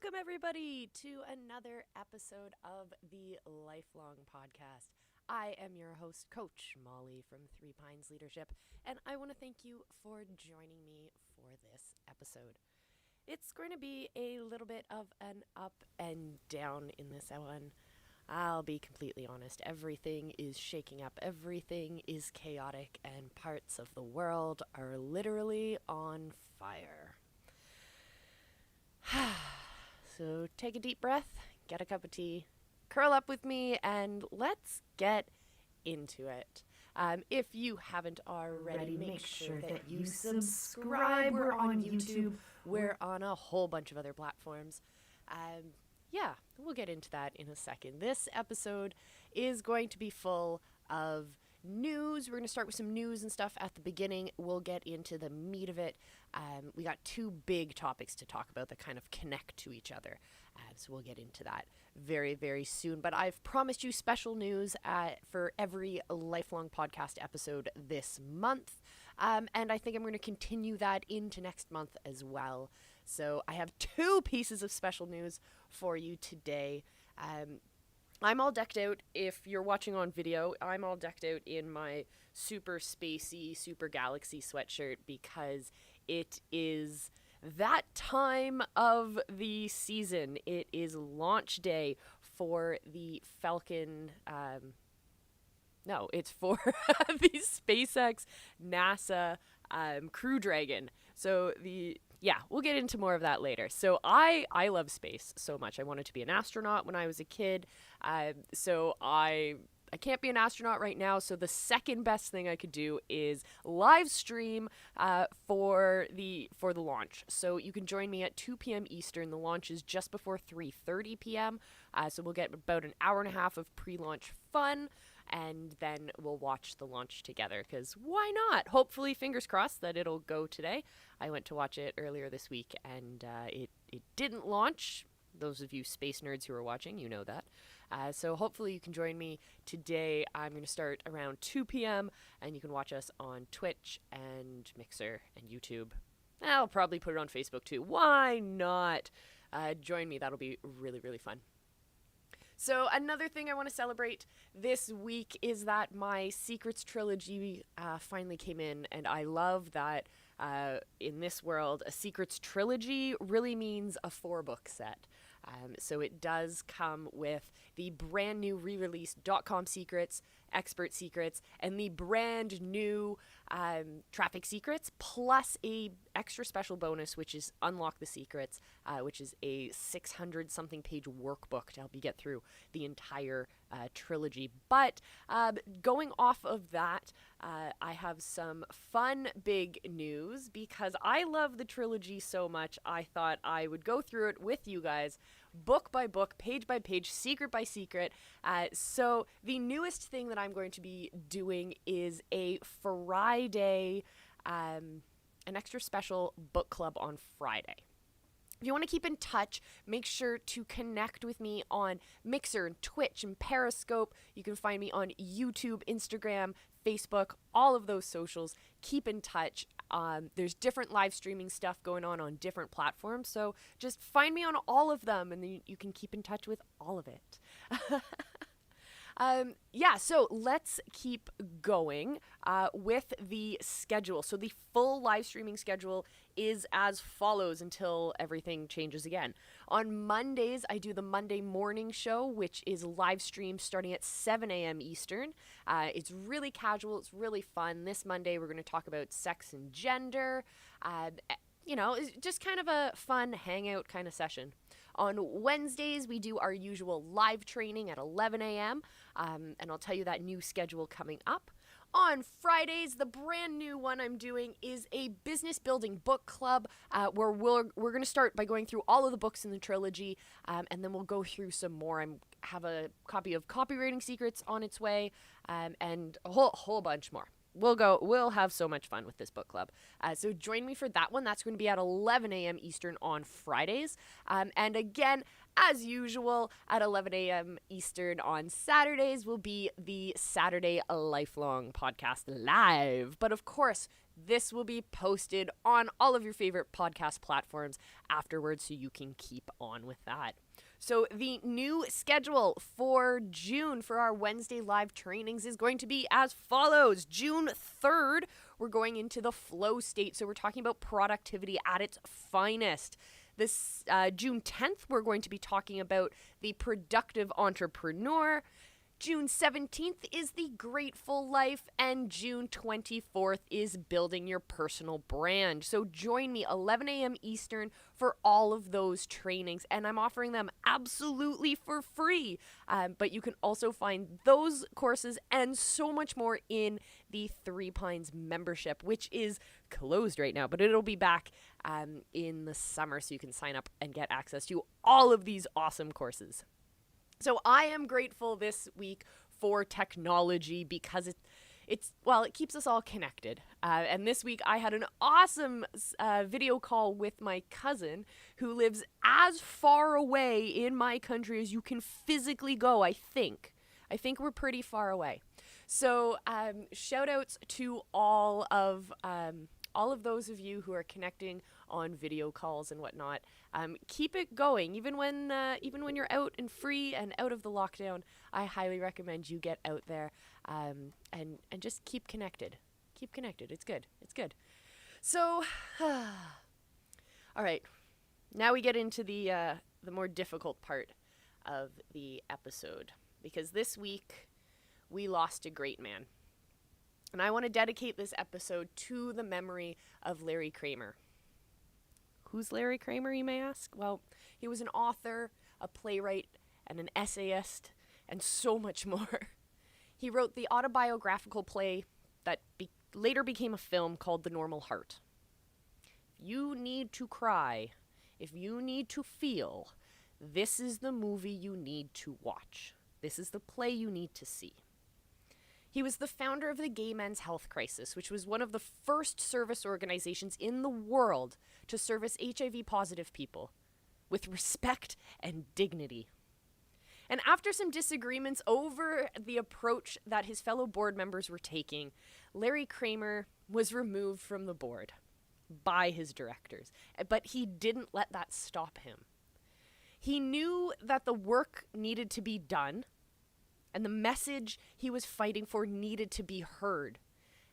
Welcome, everybody, to another episode of the Lifelong Podcast. I am your host, Coach Molly from Three Pines Leadership, and I want to thank you for joining me for this episode. It's going to be a little bit of an up and down in this one. I'll be completely honest. Everything is shaking up. Everything is chaotic, and parts of the world are literally on fire. So take a deep breath, get a cup of tea, curl up with me, and let's get into it. If you haven't already, make sure that you subscribe. We're on YouTube. We're on a whole bunch of other platforms. We'll get into that in a second. This episode is going to be full of news. We're going to start with some news and stuff at the beginning. We'll get into the meat of it. We got two big topics to talk about that kind of connect to each other. So we'll get into that very, very soon. But I've promised you special news for every Lifelong Podcast episode this month. And I think I'm going to continue that into next month as well. So I have two pieces of special news for you today. I'm all decked out. If you're watching on video, I'm all decked out in my super spacey, super galaxy sweatshirt because it is that time of the season. It is launch day for the Falcon. It's for the SpaceX NASA Crew Dragon. So we'll get into more of that later. So I love space so much. I wanted to be an astronaut when I was a kid. So I can't be an astronaut right now. So the second best thing I could do is live stream for the launch. So you can join me at 2 p.m. Eastern. The launch is just before 3:30 p.m. So we'll get about an hour and a half of pre-launch fun. And then we'll watch the launch together, because why not? Hopefully, fingers crossed that it'll go today. I went to watch it earlier this week, and it didn't launch. Those of you space nerds who are watching, you know that. So hopefully you can join me today. I'm going to start around 2 p.m., and you can watch us on Twitch and Mixer and YouTube. I'll probably put it on Facebook too. Why not? Join me. That'll be really, really fun. So another thing I want to celebrate this week is that my Secrets trilogy finally came in, and I love that in this world, a Secrets trilogy really means a 4-book set. So it does come with the brand new re-released .com Secrets, Expert Secrets, and the brand new Traffic Secrets, plus a extra special bonus, which is Unlock the Secrets, which is a 600-something page workbook to help you get through the entire trilogy. But going off of that, I have some fun big news, because I love the trilogy so much. I thought I would go through it with you guys, book by book, page by page, secret by secret. So the newest thing that I'm going to be doing is a Friday, an extra special book club on Friday. If you want to keep in touch, make sure to connect with me on Mixer and Twitch and Periscope. You can find me on YouTube, Instagram, Facebook, all of those socials. Keep in touch. There's different live streaming stuff going on different platforms. So just find me on all of them, and then you can keep in touch with all of it. So let's keep going with the schedule. So the full live streaming schedule is as follows until everything changes again. On Mondays, I do the Monday morning show, which is live streamed starting at 7 a.m. Eastern. It's really casual. It's really fun. This Monday, we're going to talk about sex and gender. It's just kind of a fun hangout kind of session. On Wednesdays, we do our usual live training at 11 a.m., and I'll tell you that new schedule coming up. On Fridays, the brand new one I'm doing is a business building book club where we're going to start by going through all of the books in the trilogy, and then we'll go through some more. I have a copy of Copywriting Secrets on its way, and a whole bunch more. We'll have so much fun with this book club. So join me for that one. That's going to be at 11 a.m. Eastern on Fridays. And again, as usual, at 11 a.m. Eastern on Saturdays will be the Saturday Lifelong Podcast Live. But of course, This will be posted on all of your favorite podcast platforms afterwards, so you can keep on with that. So the new schedule for June for our Wednesday live trainings is going to be as follows. June 3rd, we're going into the flow state. So we're talking about productivity at its finest. This June 10th, we're going to be talking about the productive entrepreneur. June 17th is the Grateful Life, and June 24th is building your personal brand. So join me 11 a.m. Eastern for all of those trainings, and I'm offering them absolutely for free. But you can also find those courses and so much more in the Three Pines membership, which is closed right now, but it'll be back in the summer, so you can sign up and get access to all of these awesome courses. So I am grateful this week for technology because it keeps us all connected. And this week I had an awesome video call with my cousin who lives as far away in my country as you can physically go, I think. I think we're pretty far away. So shout outs to all of those of you who are connecting on video calls and whatnot. Keep it going, even when you're out and free and out of the lockdown. I highly recommend you get out there and just keep connected. Keep connected. It's good. It's good. So, all right. Now we get into the more difficult part of the episode, because this week we lost a great man. And I want to dedicate this episode to the memory of Larry Kramer. Who's Larry Kramer, you may ask? Well, he was an author, a playwright, and an essayist, and so much more. He wrote the autobiographical play that later became a film called The Normal Heart. If you need to cry, if you need to feel, this is the movie you need to watch. This is the play you need to see. He was the founder of the Gay Men's Health Crisis, which was one of the first service organizations in the world to service HIV-positive people with respect and dignity. And after some disagreements over the approach that his fellow board members were taking, Larry Kramer was removed from the board by his directors. But he didn't let that stop him. He knew that the work needed to be done, and the message he was fighting for needed to be heard.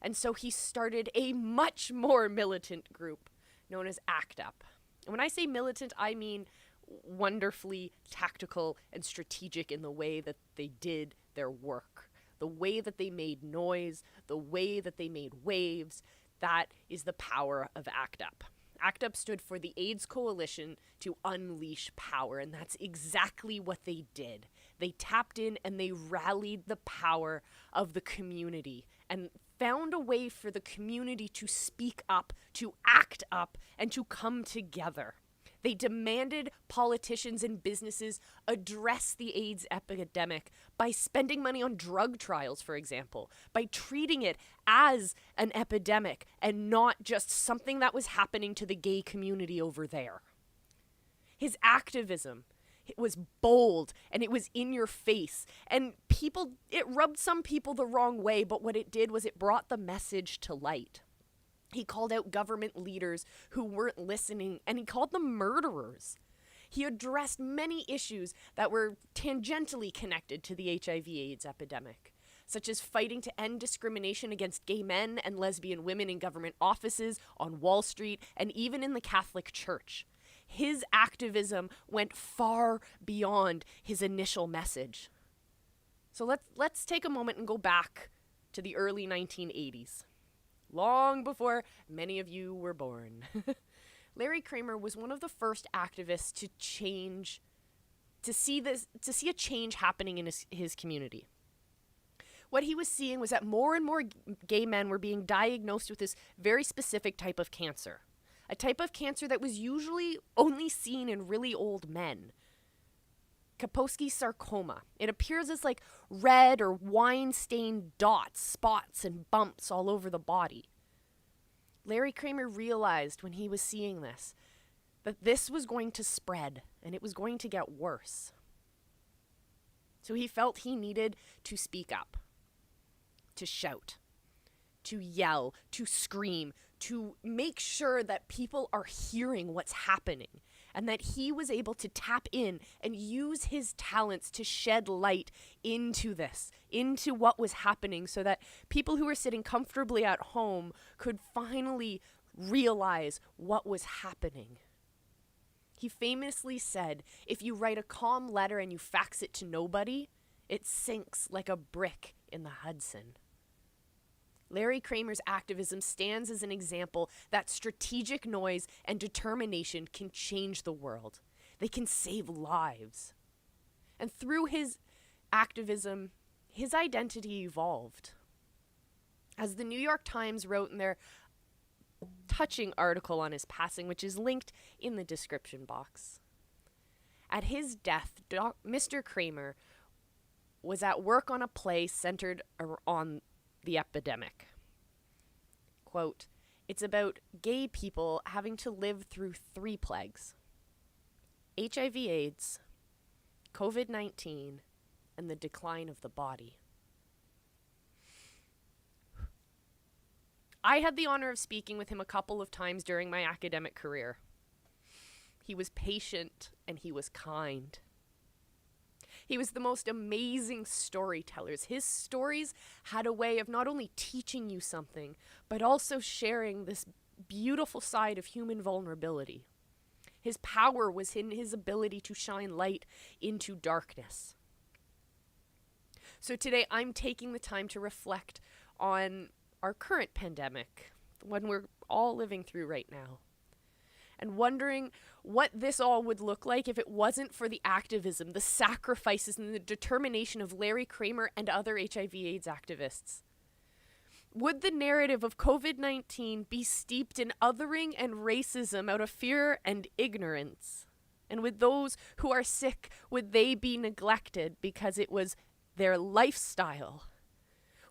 And so he started a much more militant group known as ACT UP. And when I say militant, I mean wonderfully tactical and strategic in the way that they did their work. The way that they made noise, the way that they made waves. That is the power of ACT UP. ACT UP stood for the AIDS Coalition to Unleash Power, and that's exactly what they did. They tapped in and they rallied the power of the community and found a way for the community to speak up, to act up, and to come together. They demanded politicians and businesses address the AIDS epidemic by spending money on drug trials, for example, by treating it as an epidemic and not just something that was happening to the gay community over there. His activism, it was bold and it was in your face, and it rubbed some people the wrong way, but what it did was it brought the message to light. He called out government leaders who weren't listening, and he called them murderers. He addressed many issues that were tangentially connected to the HIV/AIDS epidemic, such as fighting to end discrimination against gay men and lesbian women in government offices, on Wall Street, and even in the Catholic Church. His activism went far beyond his initial message. So let's take a moment and go back to the early 1980s. Long before many of you were born. Larry Kramer was one of the first activists to see a change happening in his community. What he was seeing was that more and more gay men were being diagnosed with this very specific type of cancer. A type of cancer that was usually only seen in really old men. Kaposi sarcoma. It appears as like red or wine-stained dots, spots, and bumps all over the body. Larry Kramer realized when he was seeing this that this was going to spread and it was going to get worse. So he felt he needed to speak up, to shout, to yell, to scream, to make sure that people are hearing what's happening, and that he was able to tap in and use his talents to shed light into this, into what was happening, so that people who were sitting comfortably at home could finally realize what was happening. He famously said, if you write a calm letter and you fax it to nobody, it sinks like a brick in the Hudson. Larry Kramer's activism stands as an example that strategic noise and determination can change the world. They can save lives. And through his activism, his identity evolved. As the New York Times wrote in their touching article on his passing, which is linked in the description box, at his death, Mr. Kramer was at work on a play centered on the epidemic. Quote, it's about gay people having to live through 3 plagues: HIV/AIDS, COVID-19, and the decline of the body. I had the honor of speaking with him a couple of times during my academic career. He was patient and he was kind. He was the most amazing storytellers. His stories had a way of not only teaching you something, but also sharing this beautiful side of human vulnerability. His power was in his ability to shine light into darkness. So today I'm taking the time to reflect on our current pandemic, the one we're all living through right now, and wondering what this all would look like if it wasn't for the activism, the sacrifices, and the determination of Larry Kramer and other HIV/AIDS activists. Would the narrative of COVID-19 be steeped in othering and racism out of fear and ignorance? And with those who are sick, would they be neglected because it was their lifestyle?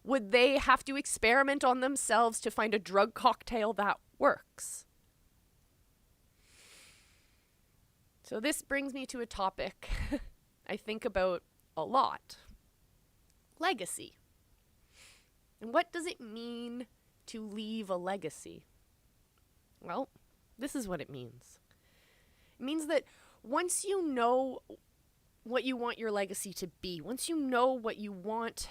Would they have to experiment on themselves to find a drug cocktail that works? So this brings me to a topic I think about a lot: legacy. And what does it mean to leave a legacy? Well, this is what it means. It means that once you know what you want your legacy to be, once you know what you want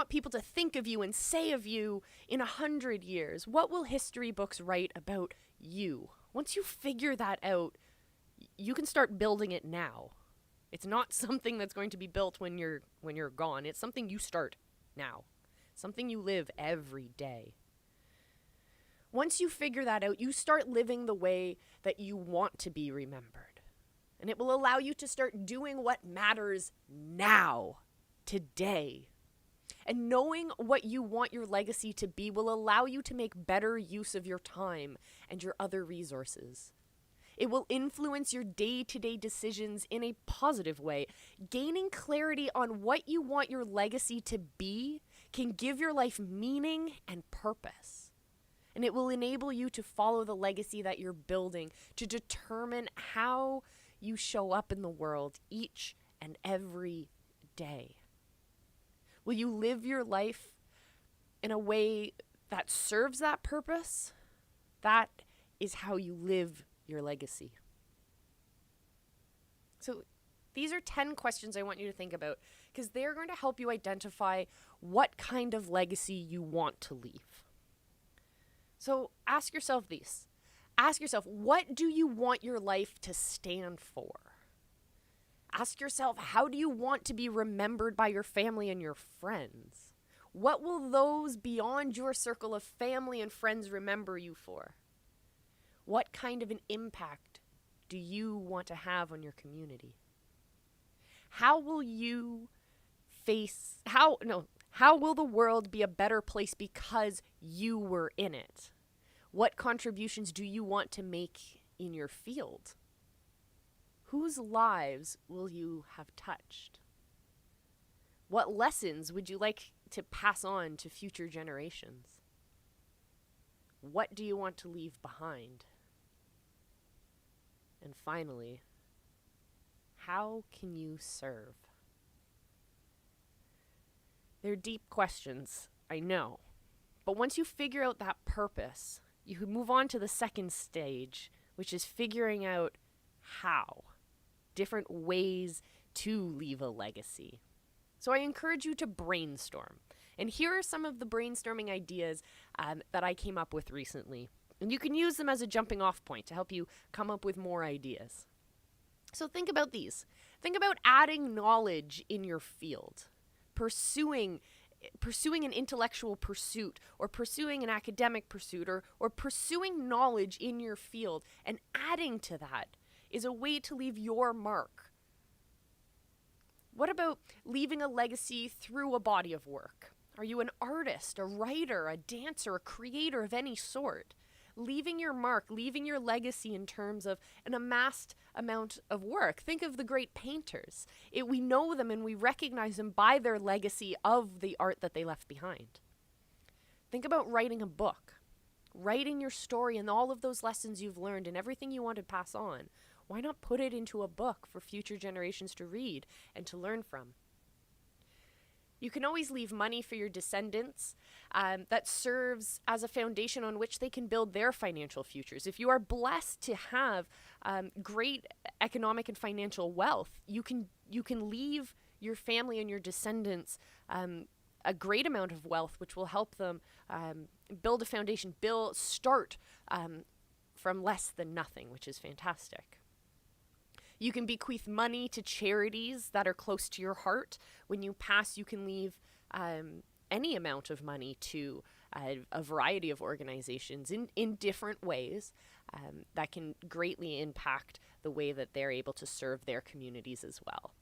people to think of you and say of you in 100 years, what will history books write about you? Once you figure that out, you can start building it now. It's not something that's going to be built when you're gone. It's something you start now. Something you live every day. Once you figure that out, you start living the way that you want to be remembered. And it will allow you to start doing what matters now, today. And knowing what you want your legacy to be will allow you to make better use of your time and your other resources. It will influence your day-to-day decisions in a positive way. Gaining clarity on what you want your legacy to be can give your life meaning and purpose. And it will enable you to follow the legacy that you're building, to determine how you show up in the world each and every day. Will you live your life in a way that serves that purpose? That is how you live your legacy. So these are 10 questions I want you to think about, because they're going to help you identify what kind of legacy you want to leave. So ask yourself these. Ask yourself, what do you want your life to stand for? Ask yourself, how do you want to be remembered by your family and your friends? What will those beyond your circle of family and friends remember you for? What kind of an impact do you want to have on your community? How will the world be a better place because you were in it? What contributions do you want to make in your field? Whose lives will you have touched? What lessons would you like to pass on to future generations? What do you want to leave behind? And finally, how can you serve? They're deep questions, I know, But once you figure out that purpose, you can move on to the second stage, which is figuring out how, different ways to leave a legacy. So I encourage you to brainstorm. And here are some of the brainstorming ideas that I came up with recently. And you can use them as a jumping off point to help you come up with more ideas. So think about these. Think about adding knowledge in your field, pursuing an intellectual pursuit, or pursuing an academic pursuit, or pursuing knowledge in your field, and adding to that is a way to leave your mark. What about leaving a legacy through a body of work? Are you an artist, a writer, a dancer, a creator of any sort? Leaving your mark, leaving your legacy in terms of an amassed amount of work. Think of the great painters. We know them and we recognize them by their legacy of the art that they left behind. Think about writing a book, writing your story and all of those lessons you've learned and everything you want to pass on. Why not put it into a book for future generations to read and to learn from? You can always leave money for your descendants that serves as a foundation on which they can build their financial futures. If you are blessed to have great economic and financial wealth, you can leave your family and your descendants a great amount of wealth, which will help them build a foundation, start from less than nothing, which is fantastic. You can bequeath money to charities that are close to your heart. When you pass, you can leave any amount of money to a variety of organizations in different ways that can greatly impact the way that they're able to serve their communities as well.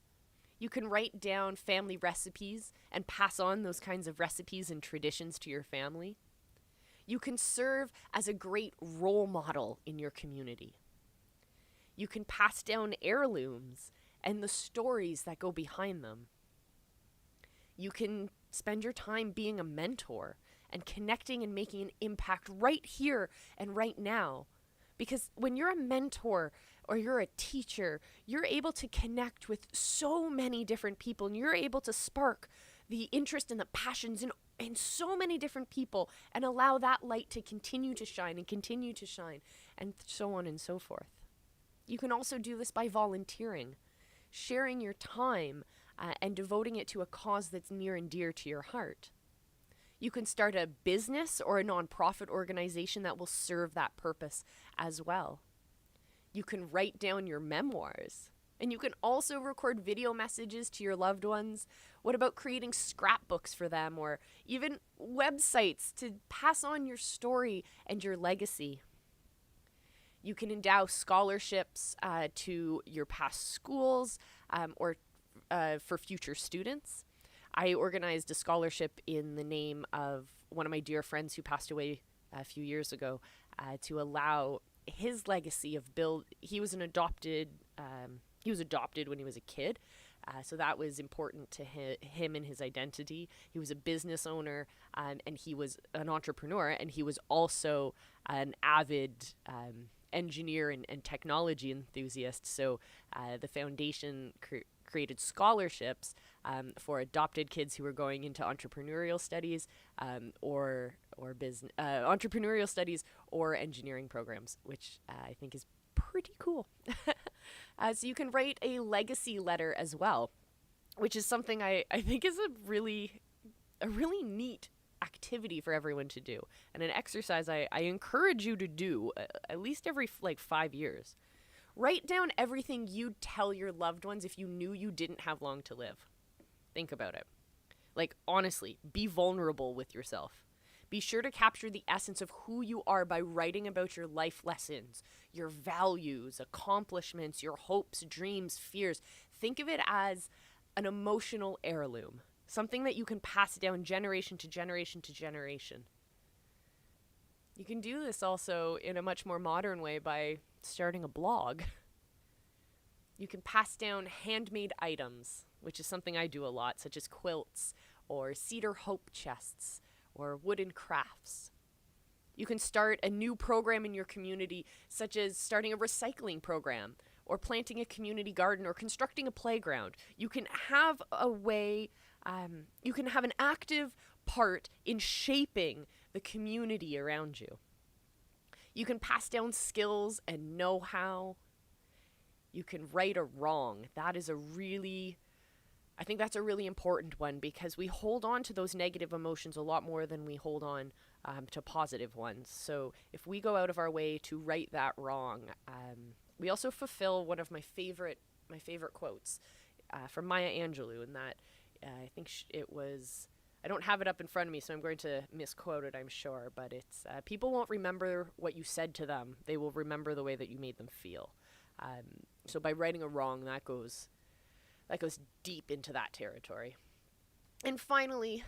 You can write down family recipes and pass on those kinds of recipes and traditions to your family. You can serve as a great role model in your community. You can pass down heirlooms and the stories that go behind them. You can spend your time being a mentor and connecting and making an impact right here and right now. Because when you're a mentor or you're a teacher, you're able to connect with so many different people and you're able to spark the interest and the passions in so many different people and allow that light to continue to shine and so on and so forth. You can also do this by volunteering, sharing your time and devoting it to a cause that's near and dear to your heart. You can start a business or a nonprofit organization that will serve that purpose as well. You can write down your memoirs, and you can also record video messages to your loved ones. What about creating scrapbooks for them, or even websites to pass on your story and your legacy? You can endow scholarships to your past schools or for future students. I organized a scholarship in the name of one of my dear friends who passed away a few years ago to allow his legacy of he was adopted when he was a kid. So that was important to him and his identity. He was a business owner and he was an entrepreneur, and he was also an avid engineer and technology enthusiast. So the foundation created scholarships for adopted kids who were going into entrepreneurial studies or business entrepreneurial studies or engineering programs, which I think is pretty cool. So you can write a legacy letter as well, which is something I think is a really neat activity for everyone to do, and an exercise I encourage you to do at least every 5 years. Write down everything you'd tell your loved ones if you knew you didn't have long to live. Think about it. Honestly, be vulnerable with yourself. Be sure to capture the essence of who you are by writing about your life lessons, your values, accomplishments, your hopes, dreams, fears. Think of it as an emotional heirloom, something that you can pass down generation to generation to generation. You can do this also in a much more modern way by starting a blog. You can pass down handmade items, which is something I do a lot, such as quilts or cedar hope chests or wooden crafts. You can start a new program in your community, such as starting a recycling program or planting a community garden or constructing a playground. You can have a way, you can have an active part in shaping the community around you. You can pass down skills and know-how. You can right a wrong. I think that's a really important one, because we hold on to those negative emotions a lot more than we hold on to positive ones. So if we go out of our way to right that wrong, we also fulfill one of my favorite quotes from Maya Angelou, and that I think it was, I don't have it up in front of me, so I'm going to misquote it, I'm sure, but it's, people won't remember what you said to them. They will remember the way that you made them feel. So by righting a wrong, that goes deep into that territory. And finally,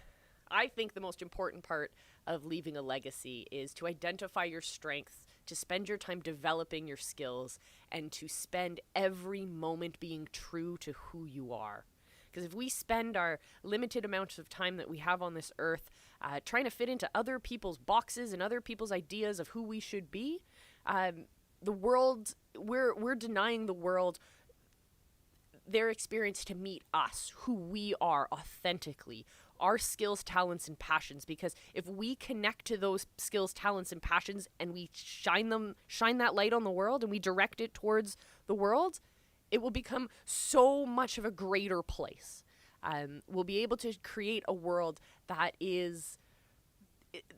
I think the most important part of leaving a legacy is to identify your strengths, to spend your time developing your skills, and to spend every moment being true to who you are. Because if we spend our limited amounts of time that we have on this earth trying to fit into other people's boxes and other people's ideas of who we should be, the world, we're denying the world their experience to meet us, who we are authentically, our skills, talents, and passions. Because if we connect to those skills, talents, and passions, and we shine that light on the world, and we direct it towards the world, it will become so much of a greater place. We'll be able to create a world that is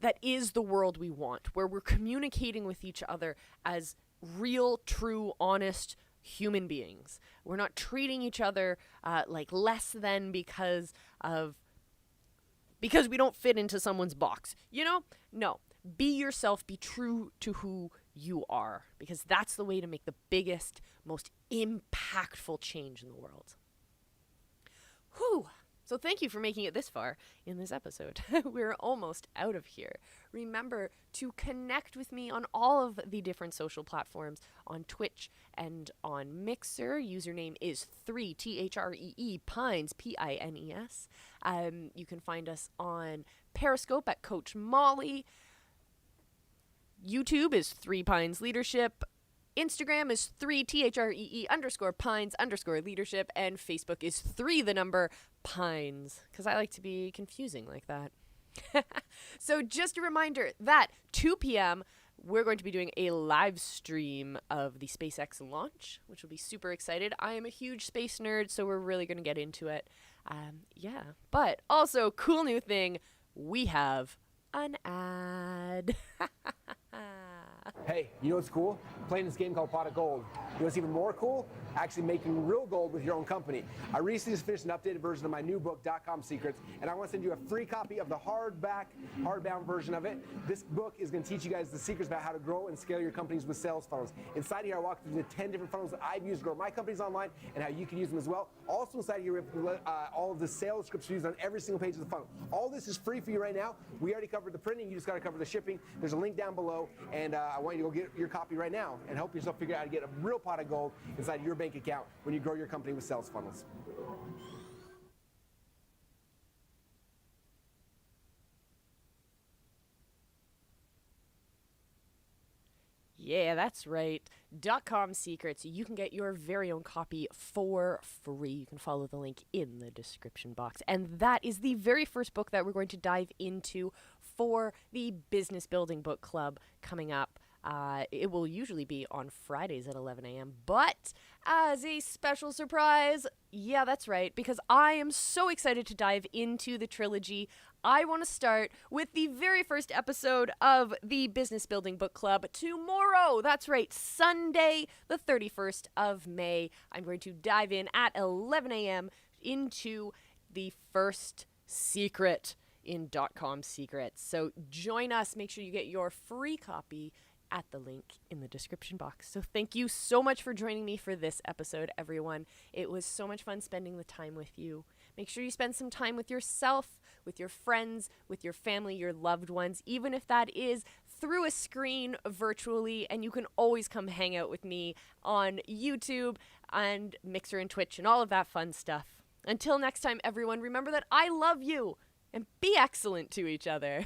the world we want, where we're communicating with each other as real, true, honest human beings. We're not treating each other like less than because we don't fit into someone's box. No. Be yourself. Be true to who you are, because that's the way to make the biggest, most impactful change in the world. Whew. So thank you for making it this far in this episode. We're almost out of here. Remember to connect with me on all of the different social platforms, on Twitch and on Mixer. Username is 3, THREE, Pines, PINES. You can find us on Periscope at Coach Molly. YouTube is 3 Pines Leadership. Instagram is 3THREE_Pines_leadership, and Facebook is 3 the number Pines, because I like to be confusing like that. So just a reminder that 2 p.m. we're going to be doing a live stream of the SpaceX launch, which will be super excited. I am a huge space nerd, so we're really going to get into it. But also, cool new thing, we have an ad. Hey, you know what's cool? Playing this game called Pot of Gold. You know what's even more cool? Actually making real gold with your own company. I recently just finished an updated version of my new book, .com Secrets, and I want to send you a free copy of the hardbound version of it. This book is going to teach you guys the secrets about how to grow and scale your companies with sales funnels. Inside here, I walk through the 10 different funnels that I've used to grow my companies online and how you can use them as well. Also inside here, all of the sales scripts used on every single page of the funnel. All this is free for you right now. We already covered the printing. You just got to cover the shipping. There's a link down below, and I want you to go get your copy right now and help yourself figure out how to get a real pot of gold inside your bank account when you grow your company with sales funnels. Yeah, that's right. .com Secrets. You can get your very own copy for free. You can follow the link in the description box. And that is the very first book that we're going to dive into for the Business Building Book Club coming up. It will usually be on Fridays at 11 a.m. But as a special surprise, yeah, that's right, because I am so excited to dive into the trilogy. I want to start with the very first episode of the Business Building Book Club tomorrow. That's right, Sunday, the 31st of May. I'm going to dive in at 11 a.m. into the first secret in .com Secrets. So join us. Make sure you get your free copy at the link in the description box. So thank you so much for joining me for this episode, everyone. It was so much fun spending the time with you. Make sure you spend some time with yourself, with your friends, with your family, your loved ones, even if that is through a screen virtually. And you can always come hang out with me on YouTube and Mixer and Twitch and all of that fun stuff. Until next time, everyone, remember that I love you and be excellent to each other.